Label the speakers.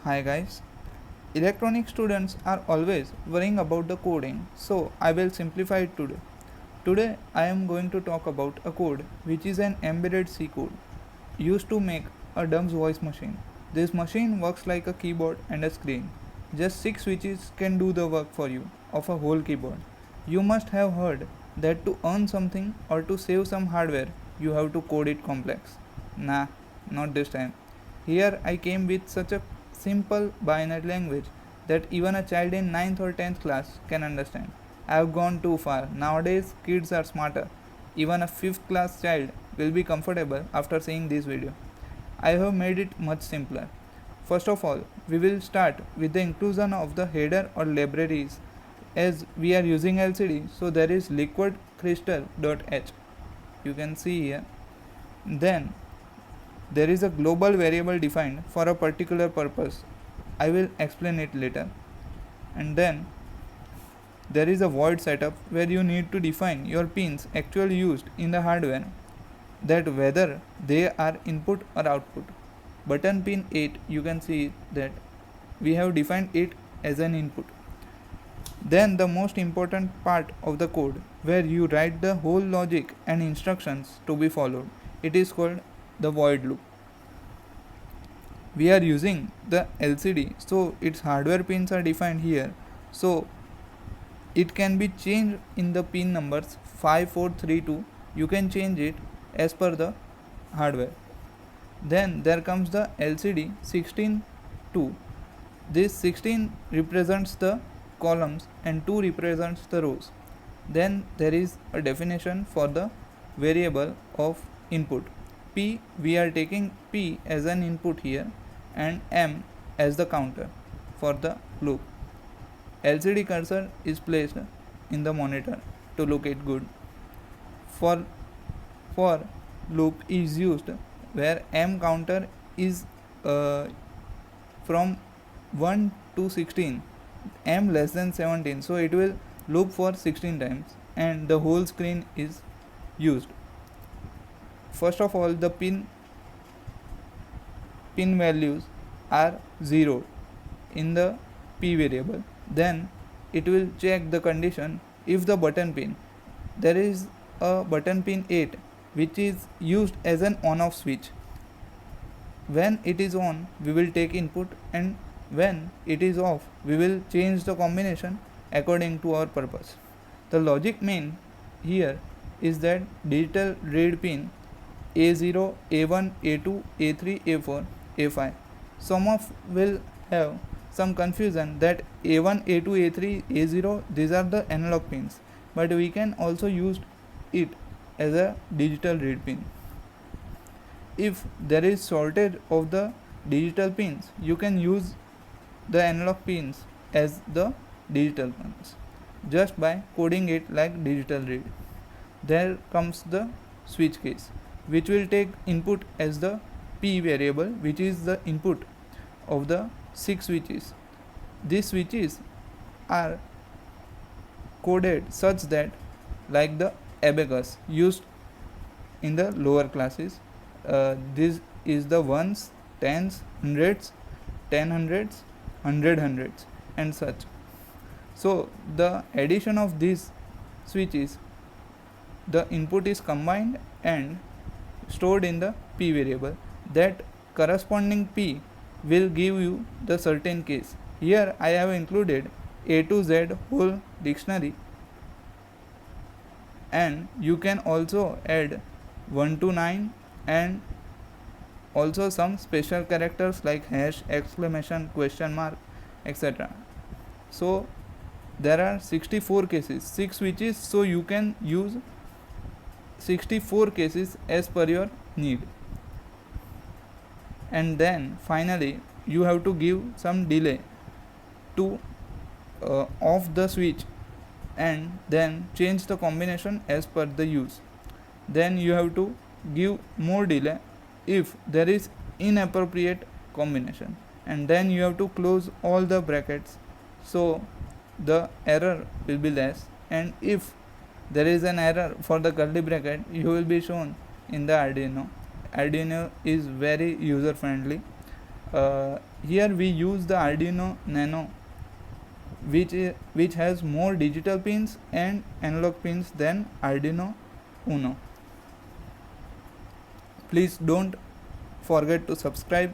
Speaker 1: Hi guys. Electronic students are always worrying about the coding, so I will simplify it today. Today I am going to talk about a code which is an embedded C code used to make a dumb voice machine. This machine works like a keyboard and a screen. Just 6 switches can do the work for you of a whole keyboard. You must have heard that to earn something or to save some hardware, you have to code it complex. Nah, not this time. Here I came with such a simple binary language that even a child in ninth or 10th class can understand. I have gone too far. Nowadays, kids are smarter. Even a 5th class child will be comfortable after seeing this video. I have made it much simpler. First of all, we will start with the inclusion of the header or libraries as we are using LCD, so there is liquid crystal.h. You can see here. Then there is a global variable defined for a particular purpose. I will explain it later. And then there is a void setup where you need to define your pins actually used in the hardware, that whether they are input or output. Button pin 8, you can see that we have defined it as an input. Then the most important part of the code where you write the whole logic and instructions to be followed. It is called the void loop. We are using the LCD, so its hardware pins are defined here. So it can be changed in the pin numbers 5432. You can change it as per the hardware. Then there comes the LCD 16:2. This 16 represents the columns and 2 represents the rows. Then there is a definition for the variable of input. P, we are taking P as an input here and M as the counter for the loop. LCD cursor is placed in the monitor to look it good. For loop is used where M counter is from 1 to 16, M less than 17, so it will loop for 16 times and the whole screen is used. First of all, the pin values are 0 in the P variable. Then it will check the condition if the button pin, there is a button pin 8 which is used as an on off switch. When it is on, we will take input, and when it is off, we will change the combination according to our purpose. The logic main here is that digital read pin A0, A1, A2, A3, A4, A5. Some of will have some confusion that A1, A2, A3, A0, these are the analog pins, but we can also use it as a digital read pin. If there is shortage of the digital pins, you can use the analog pins as the digital ones just by coding it like digital read. There comes the switch case, which will take input as the P variable, which is the input of the 6 switches. These switches are coded such that, like the abacus used in the lower classes, this is the ones, tens, hundreds, 10 hundreds, 100 hundreds, and such. So the addition of these switches, the input is combined and stored in the P variable. That corresponding P will give you the certain case. Here I have included A to Z whole dictionary, and you can also add 1 to 9 and also some special characters like hash, exclamation, question mark, etc. So there are 64 cases, 6 switches, so you can use 64 cases as per your need. And then finally you have to give some delay to off the switch and then change the combination as per the use. Then you have to give more delay if there is inappropriate combination, and then you have to close all the brackets so the error will be less. And if there is an error for the curly bracket, you will be shown in the Arduino. Arduino is very user friendly. Here we use the Arduino Nano, which has more digital pins and analog pins than Arduino Uno. Please don't forget to subscribe